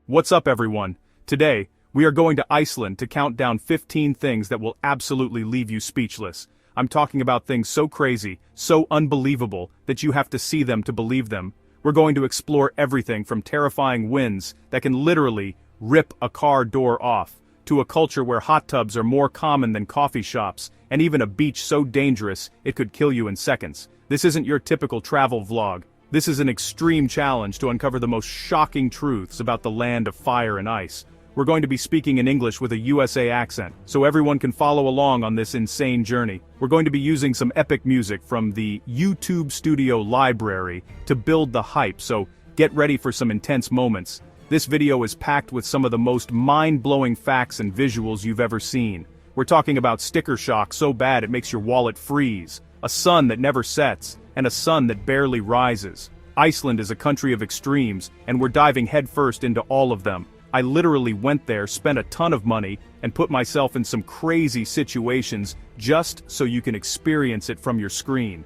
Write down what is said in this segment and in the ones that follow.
What's up, everyone? Today, we are going to Iceland to count down 15 things that will absolutely leave you speechless. I'm talking about things so crazy, so unbelievable, that you have to see them to believe them. We're going to explore everything from terrifying winds that can literally rip a car door off, to a culture where hot tubs are more common than coffee shops, and even a beach so dangerous it could kill you in seconds. This isn't your typical travel vlog. This is an extreme challenge to uncover the most shocking truths about the land of fire and ice. We're going to be speaking in English with a USA accent, so everyone can follow along on this insane journey. We're going to be using some epic music from the YouTube Studio library to build the hype, so get ready for some intense moments. This video is packed with some of the most mind-blowing facts and visuals you've ever seen. We're talking about sticker shock so bad it makes your wallet freeze, a sun that never sets, and a sun that barely rises. Iceland is a country of extremes, and we're diving headfirst into all of them. I literally went there, spent a ton of money, and put myself in some crazy situations just so you can experience it from your screen.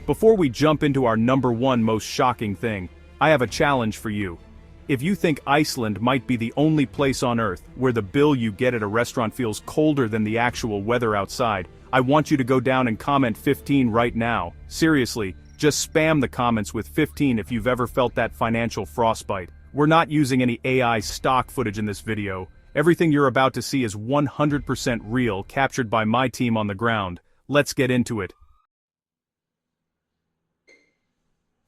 Before we jump into our number one most shocking thing, I have a challenge for you. If you think Iceland might be the only place on Earth where the bill you get at a restaurant feels colder than the actual weather outside, I want you to go down and comment 15 right now. Seriously, just spam the comments with 15 if you've ever felt that financial frostbite. We're not using any AI stock footage in this video. Everything you're about to see is 100% real, captured by my team on the ground. Let's get into it.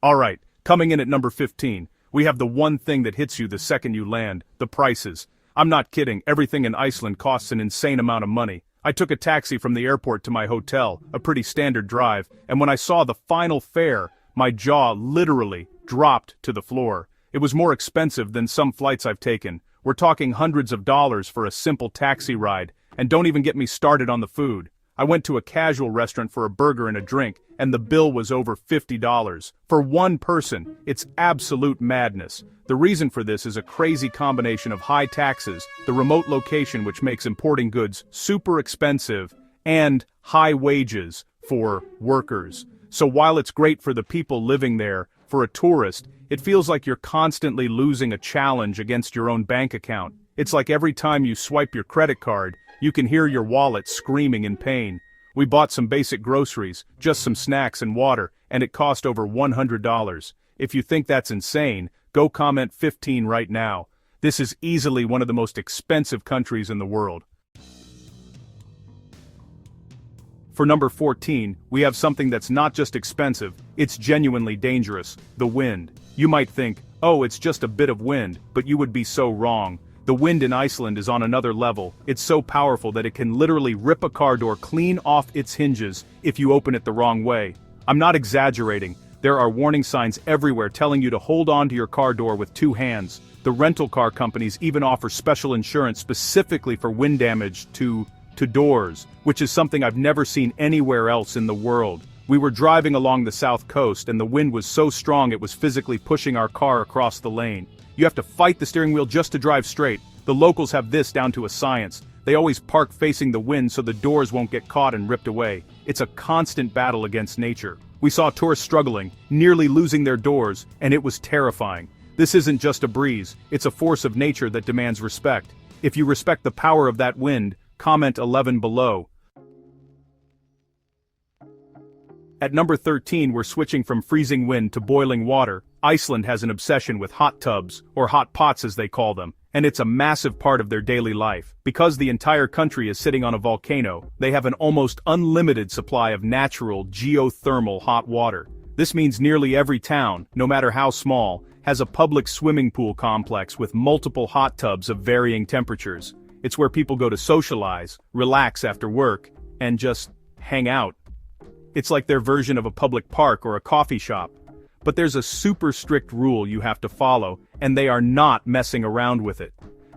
Alright, coming in at number 15. We have the one thing that hits you the second you land, the prices. I'm not kidding, everything in Iceland costs an insane amount of money. I took a taxi from the airport to my hotel, a pretty standard drive, and when I saw the final fare, my jaw literally dropped to the floor. It was more expensive than some flights I've taken. We're talking hundreds of dollars for a simple taxi ride, and don't even get me started on the food. I went to a casual restaurant for a burger and a drink, and the bill was over $50. For one person, it's absolute madness. The reason for this is a crazy combination of high taxes, the remote location which makes importing goods super expensive, and high wages for workers. So while it's great for the people living there, for a tourist, it feels like you're constantly losing a challenge against your own bank account. It's like every time you swipe your credit card, you can hear your wallet screaming in pain. We bought some basic groceries, just some snacks and water, and it cost over $100. If you think that's insane, go comment 15 right now. This is easily one of the most expensive countries in the world. For number 14, we have something that's not just expensive, it's genuinely dangerous: the wind. You might think, oh, it's just a bit of wind, but you would be so wrong. The wind in Iceland is on another level. It's so powerful that it can literally rip a car door clean off its hinges if you open it the wrong way. I'm not exaggerating. There are warning signs everywhere telling you to hold on to your car door with two hands. The rental car companies even offer special insurance specifically for wind damage to doors, which is something I've never seen anywhere else in the world. We were driving along the south coast and the wind was so strong it was physically pushing our car across the lane. You have to fight the steering wheel just to drive straight. The locals have this down to a science. They always park facing the wind so the doors won't get caught and ripped away. It's a constant battle against nature. We saw tourists struggling, nearly losing their doors, and it was terrifying. This isn't just a breeze, it's a force of nature that demands respect. If you respect the power of that wind, comment 11 below. At number 13, we're switching from freezing wind to boiling water. Iceland has an obsession with hot tubs, or hot pots as they call them, and it's a massive part of their daily life. Because the entire country is sitting on a volcano, they have an almost unlimited supply of natural, geothermal hot water. This means nearly every town, no matter how small, has a public swimming pool complex with multiple hot tubs of varying temperatures. It's where people go to socialize, relax after work, and just hang out. It's like their version of a public park or a coffee shop. But there's a super strict rule you have to follow, and they are not messing around with it.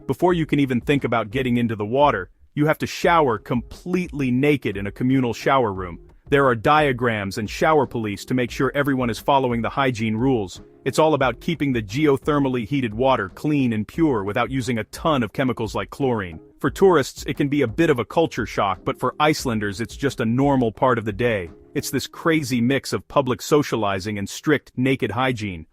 Before you can even think about getting into the water, you have to shower completely naked in a communal shower room. There are diagrams and shower police to make sure everyone is following the hygiene rules. It's all about keeping the geothermally heated water clean and pure without using a ton of chemicals like chlorine. For tourists, it can be a bit of a culture shock, but for Icelanders it's just a normal part of the day. It's this crazy mix of public socializing and strict naked hygiene.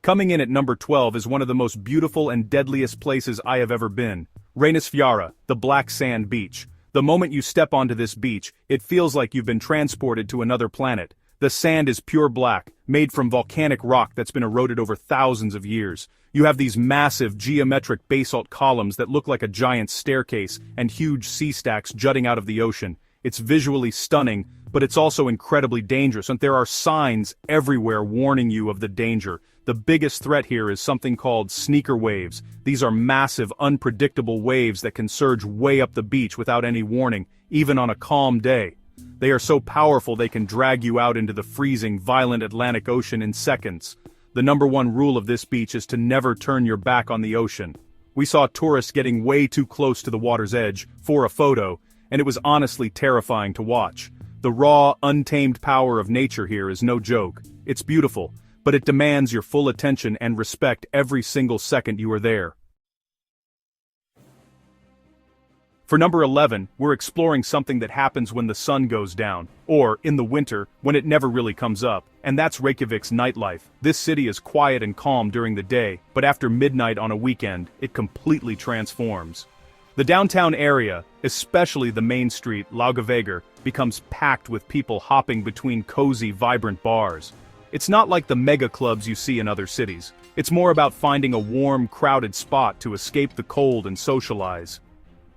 Coming in at number 12 is one of the most beautiful and deadliest places I have ever been. Reynisfjara, the black sand beach. The moment you step onto this beach, it feels like you've been transported to another planet. The sand is pure black, made from volcanic rock that's been eroded over thousands of years. You have these massive geometric basalt columns that look like a giant staircase and huge sea stacks jutting out of the ocean. It's visually stunning, but it's also incredibly dangerous, and there are signs everywhere warning you of the danger. The biggest threat here is something called sneaker waves. These are massive, unpredictable waves that can surge way up the beach without any warning, even on a calm day. They are so powerful they can drag you out into the freezing, violent Atlantic Ocean in seconds. The number one rule of this beach is to never turn your back on the ocean. We saw tourists getting way too close to the water's edge for a photo, and it was honestly terrifying to watch. The raw, untamed power of nature here is no joke. It's beautiful, but it demands your full attention and respect every single second you are there. For number 11, we're exploring something that happens when the sun goes down, or, in the winter, when it never really comes up, and that's Reykjavik's nightlife. This city is quiet and calm during the day, but after midnight on a weekend, it completely transforms. The downtown area, especially the main street, Laugavegur, becomes packed with people hopping between cozy, vibrant bars. It's not like the mega clubs you see in other cities. It's more about finding a warm, crowded spot to escape the cold and socialize.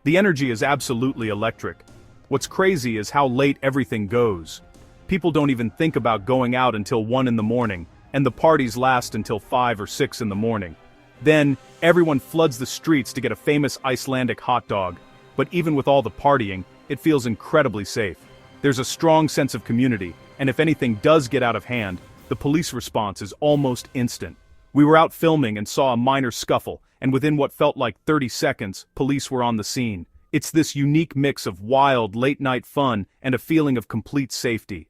The energy is absolutely electric. What's crazy is how late everything goes. People don't even think about going out until 1 in the morning, and the parties last until 5 or 6 in the morning. Then, everyone floods the streets to get a famous Icelandic hot dog. But even with all the partying, it feels incredibly safe. There's a strong sense of community, and if anything does get out of hand, the police response is almost instant. We were out filming and saw a minor scuffle, and within what felt like 30 seconds, police were on the scene. It's this unique mix of wild, late-night fun and a feeling of complete safety.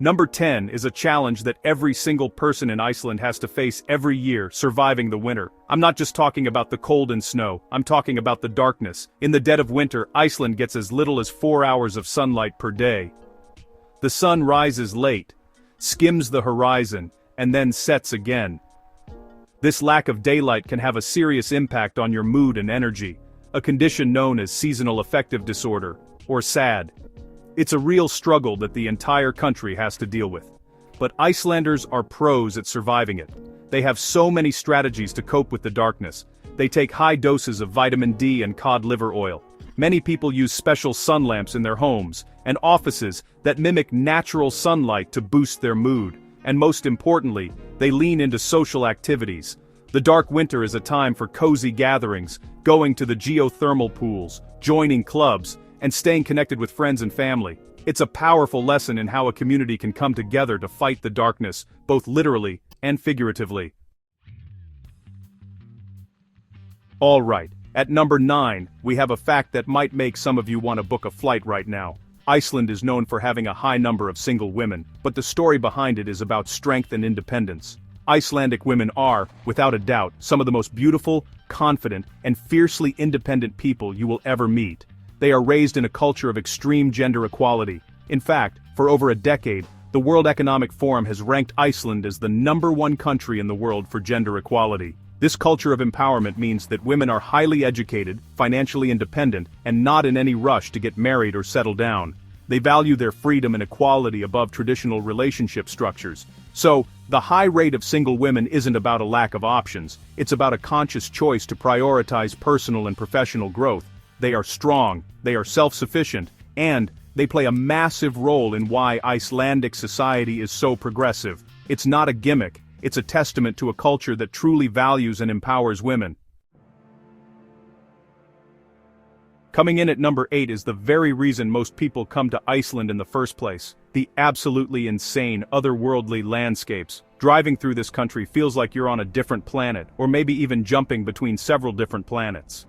Number 10 is a challenge that every single person in Iceland has to face every year: surviving the winter. I'm not just talking about the cold and snow, I'm talking about the darkness. In the dead of winter, Iceland gets as little as 4 hours of sunlight per day. The sun rises late, skims the horizon, and then sets again. This lack of daylight can have a serious impact on your mood and energy, a condition known as seasonal affective disorder, or SAD. It's a real struggle that the entire country has to deal with. But Icelanders are pros at surviving it. They have so many strategies to cope with the darkness. They take high doses of vitamin D and cod liver oil. Many people use special sun lamps in their homes and offices that mimic natural sunlight to boost their mood. And most importantly, they lean into social activities. The dark winter is a time for cozy gatherings, going to the geothermal pools, joining clubs, and staying connected with friends and family. It's a powerful lesson in how a community can come together to fight the darkness, both literally and figuratively. Alright, at number 9, we have a fact that might make some of you want to book a flight right now. Iceland is known for having a high number of single women, but the story behind it is about strength and independence. Icelandic women are, without a doubt, some of the most beautiful, confident, and fiercely independent people you will ever meet. They are raised in a culture of extreme gender equality. In fact, for over a decade, the World Economic Forum has ranked Iceland as the #1 country in the world for gender equality. This culture of empowerment means that women are highly educated, financially independent, and not in any rush to get married or settle down. They value their freedom and equality above traditional relationship structures. So, the high rate of single women isn't about a lack of options, it's about a conscious choice to prioritize personal and professional growth. They are strong, they are self-sufficient, and they play a massive role in why Icelandic society is so progressive. It's not a gimmick, it's a testament to a culture that truly values and empowers women. Coming in at number 8 is the very reason most people come to Iceland in the first place: the absolutely insane, otherworldly landscapes. Driving through this country feels like you're on a different planet, or maybe even jumping between several different planets.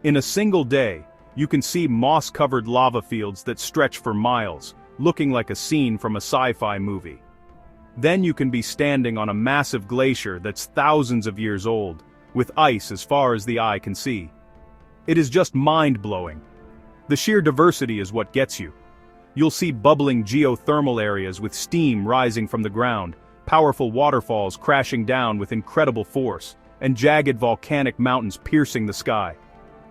In a single day, you can see moss-covered lava fields that stretch for miles, looking like a scene from a sci-fi movie. Then you can be standing on a massive glacier that's thousands of years old, with ice as far as the eye can see. It is just mind-blowing. The sheer diversity is what gets you. You'll see bubbling geothermal areas with steam rising from the ground, powerful waterfalls crashing down with incredible force, and jagged volcanic mountains piercing the sky.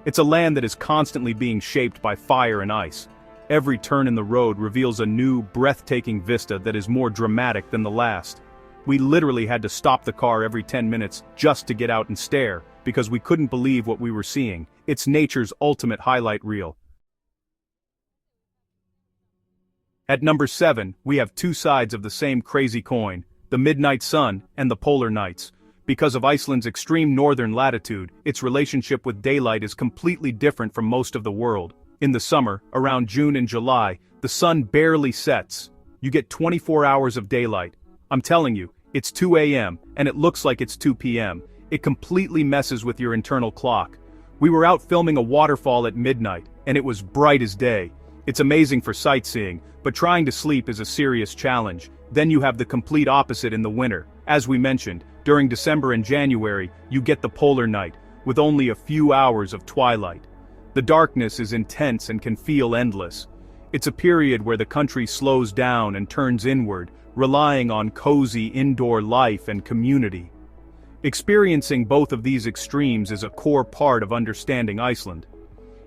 It's a land that is constantly being shaped by fire and ice. Every turn in the road reveals a new, breathtaking vista that is more dramatic than the last. We literally had to stop the car every 10 minutes just to get out and stare, because we couldn't believe what we were seeing. It's nature's ultimate highlight reel. At number 7, we have two sides of the same crazy coin, the midnight sun and the polar nights. Because of Iceland's extreme northern latitude, its relationship with daylight is completely different from most of the world. In the summer, around June and July, the sun barely sets. You get 24 hours of daylight. I'm telling you, it's 2 a.m., and it looks like it's 2 p.m. It completely messes with your internal clock. We were out filming a waterfall at midnight, and it was bright as day. It's amazing for sightseeing, but trying to sleep is a serious challenge. Then you have the complete opposite in the winter. As we mentioned, during December and January, you get the polar night, with only a few hours of twilight. The darkness is intense and can feel endless. It's a period where the country slows down and turns inward, relying on cozy indoor life and community. Experiencing both of these extremes is a core part of understanding Iceland.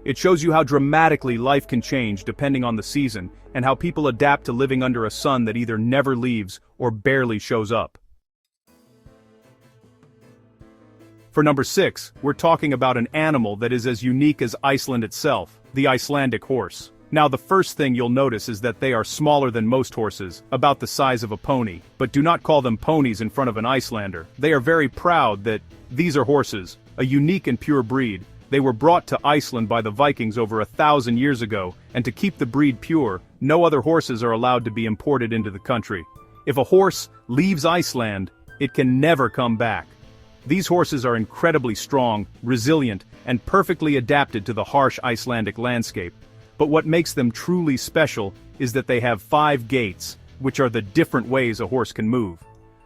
It shows you how dramatically life can change depending on the season, and how people adapt to living under a sun that either never leaves or barely shows up. For number 6, we're talking about an animal that is as unique as Iceland itself, the Icelandic horse. Now the first thing you'll notice is that they are smaller than most horses, about the size of a pony. But do not call them ponies in front of an Icelander. They are very proud that these are horses, a unique and pure breed. They were brought to Iceland by the Vikings over 1,000 years ago, and to keep the breed pure, no other horses are allowed to be imported into the country. If a horse leaves Iceland, it can never come back. These horses are incredibly strong, resilient, and perfectly adapted to the harsh Icelandic landscape. But what makes them truly special is that they have 5 gaits, which are the different ways a horse can move.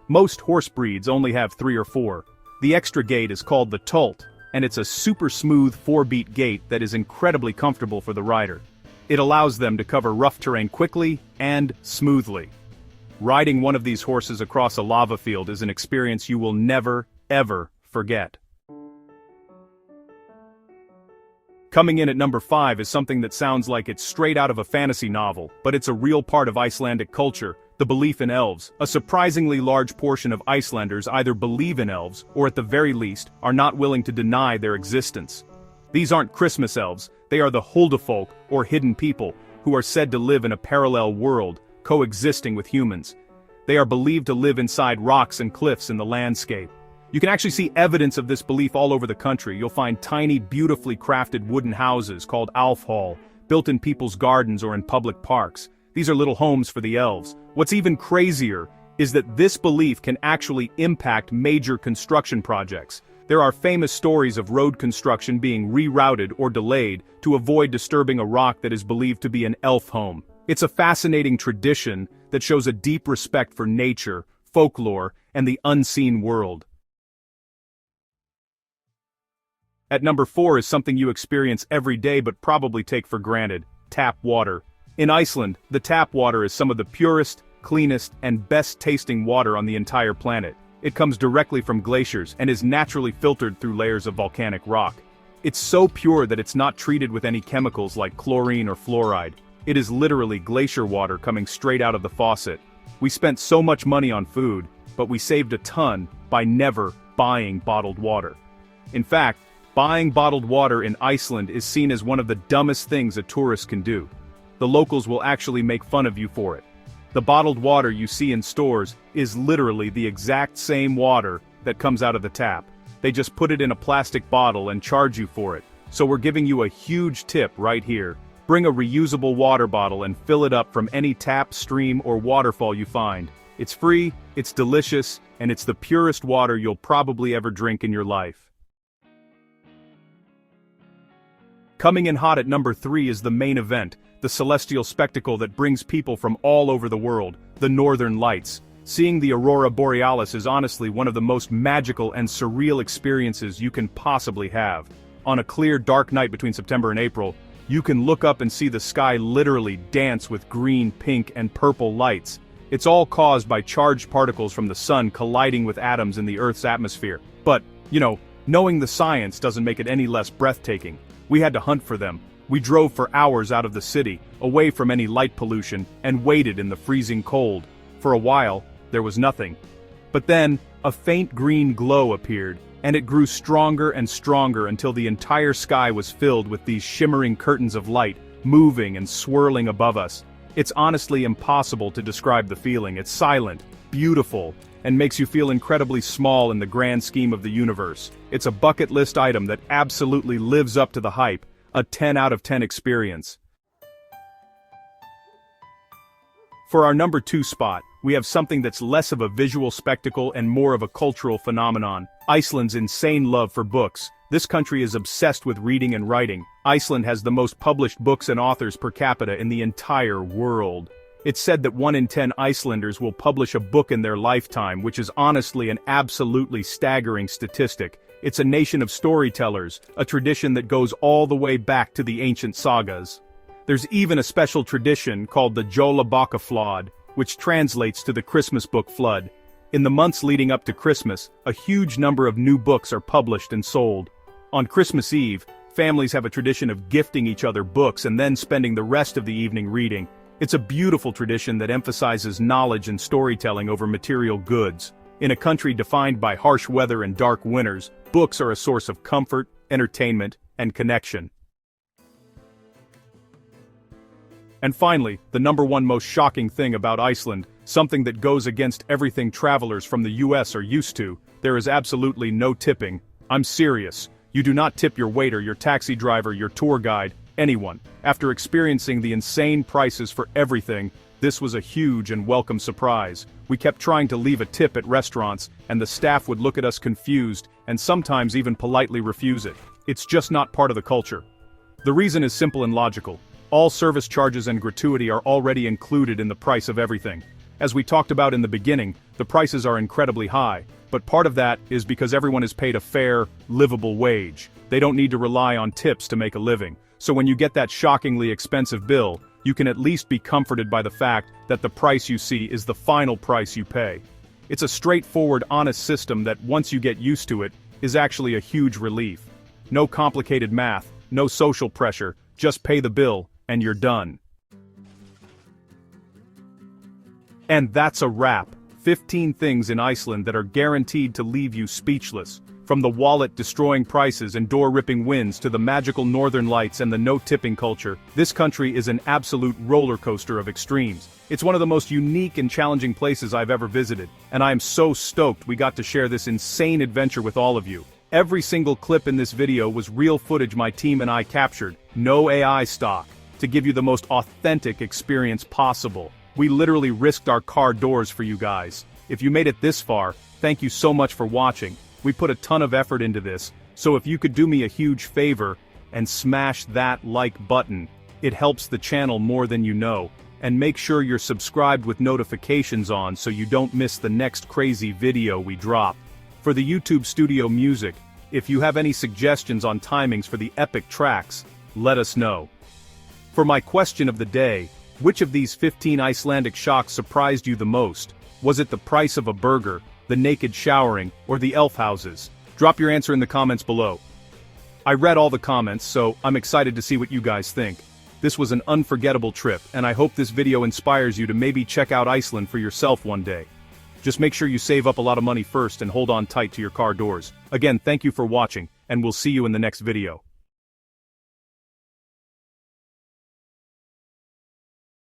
Most horse breeds only have 3 or 4. The extra gait is called the tult, and it's a super smooth 4-beat gait that is incredibly comfortable for the rider. It allows them to cover rough terrain quickly and smoothly. Riding one of these horses across a lava field is an experience you will never, ever forget. Coming in at number 5 is something that sounds like it's straight out of a fantasy novel, but it's a real part of Icelandic culture, the belief in elves. A surprisingly large portion of Icelanders either believe in elves, or at the very least, are not willing to deny their existence. These aren't Christmas elves, they are the Huldufolk, or hidden people, who are said to live in a parallel world, coexisting with humans. They are believed to live inside rocks and cliffs in the landscape. You can actually see evidence of this belief all over the country. You'll find tiny, beautifully crafted wooden houses called Alfhall, built in people's gardens or in public parks. These are little homes for the elves. What's even crazier is that this belief can actually impact major construction projects. There are famous stories of road construction being rerouted or delayed to avoid disturbing a rock that is believed to be an elf home. It's a fascinating tradition that shows a deep respect for nature, folklore, and the unseen world. At number 4 is something you experience every day but probably take for granted: tap water. In Iceland, the tap water is some of the purest, cleanest, and best-tasting water on the entire planet. It comes directly from glaciers and is naturally filtered through layers of volcanic rock. It's so pure that it's not treated with any chemicals like chlorine or fluoride. It is literally glacier water coming straight out of the faucet. We spent so much money on food, but we saved a ton by never buying bottled water. In fact, buying bottled water in Iceland is seen as one of the dumbest things a tourist can do. The locals will actually make fun of you for it. The bottled water you see in stores is literally the exact same water that comes out of the tap. They just put it in a plastic bottle and charge you for it. So we're giving you a huge tip right here. Bring a reusable water bottle and fill it up from any tap, stream, or waterfall you find. It's free, it's delicious, and it's the purest water you'll probably ever drink in your life. Coming in hot at number 3 is the main event, the celestial spectacle that brings people from all over the world, the Northern Lights. Seeing the Aurora Borealis is honestly one of the most magical and surreal experiences you can possibly have. On a clear, dark night between September and April, You can look up and see the sky literally dance with green, pink, and purple lights. It's all caused by charged particles from the sun colliding with atoms in the Earth's atmosphere. But, knowing the science doesn't make it any less breathtaking. We had to hunt for them. We drove for hours out of the city, away from any light pollution, and waited in the freezing cold. For a while, there was nothing. But then, a faint green glow appeared, and it grew stronger and stronger until the entire sky was filled with these shimmering curtains of light, moving and swirling above us. It's honestly impossible to describe the feeling. It's silent, beautiful, and makes you feel incredibly small in the grand scheme of the universe. It's a bucket list item that absolutely lives up to the hype, a 10 out of 10 experience. For our number 2 spot, we have something that's less of a visual spectacle and more of a cultural phenomenon. Iceland's insane love for books. This country is obsessed with reading and writing. Iceland has the most published books and authors per capita in the entire world. It's said that 1 in 10 Icelanders will publish a book in their lifetime, which is honestly an absolutely staggering statistic. It's a nation of storytellers, a tradition that goes all the way back to the ancient sagas. There's even a special tradition called the Jólabókaflóð, which translates to the Christmas book flood. In the months leading up to Christmas, a huge number of new books are published and sold. On Christmas Eve, families have a tradition of gifting each other books and then spending the rest of the evening reading. It's a beautiful tradition that emphasizes knowledge and storytelling over material goods. In a country defined by harsh weather and dark winters, books are a source of comfort, entertainment, and connection. And finally, the number 1 most shocking thing about Iceland, something that goes against everything travelers from the US are used to: there is absolutely no tipping. I'm serious. You do not tip your waiter, your taxi driver, your tour guide, anyone. After experiencing the insane prices for everything, this was a huge and welcome surprise. We kept trying to leave a tip at restaurants, and the staff would look at us confused, and sometimes even politely refuse it. It's just not part of the culture. The reason is simple and logical. All service charges and gratuity are already included in the price of everything. As we talked about in the beginning, the prices are incredibly high, but part of that is because everyone is paid a fair, livable wage. They don't need to rely on tips to make a living. So when you get that shockingly expensive bill, you can at least be comforted by the fact that the price you see is the final price you pay. It's a straightforward, honest system that, once you get used to it, is actually a huge relief. No complicated math, no social pressure, just pay the bill, and you're done. And that's a wrap. 15 things in Iceland that are guaranteed to leave you speechless. From the wallet-destroying prices and door-ripping winds to the magical northern lights and the no-tipping culture, this country is an absolute roller coaster of extremes. It's one of the most unique and challenging places I've ever visited, and I am so stoked we got to share this insane adventure with all of you. Every single clip in this video was real footage my team and I captured, no AI stock, to give you the most authentic experience possible. We literally risked our car doors for you guys. If you made it this far, thank you so much for watching. We put a ton of effort into this, so if you could do me a huge favor and smash that like button, it helps the channel more than you know, and make sure you're subscribed with notifications on so you don't miss the next crazy video we drop. For the YouTube studio music, if you have any suggestions on timings for the epic tracks, let us know. For my question of the day, which of these 15 Icelandic shocks surprised you the most? Was it the price of a burger, the naked showering, or the elf houses? Drop your answer in the comments below. I read all the comments, so I'm excited to see what you guys think. This was an unforgettable trip, and I hope this video inspires you to maybe check out Iceland for yourself one day. Just make sure you save up a lot of money first and hold on tight to your car doors. Again, thank you for watching, and we'll see you in the next video.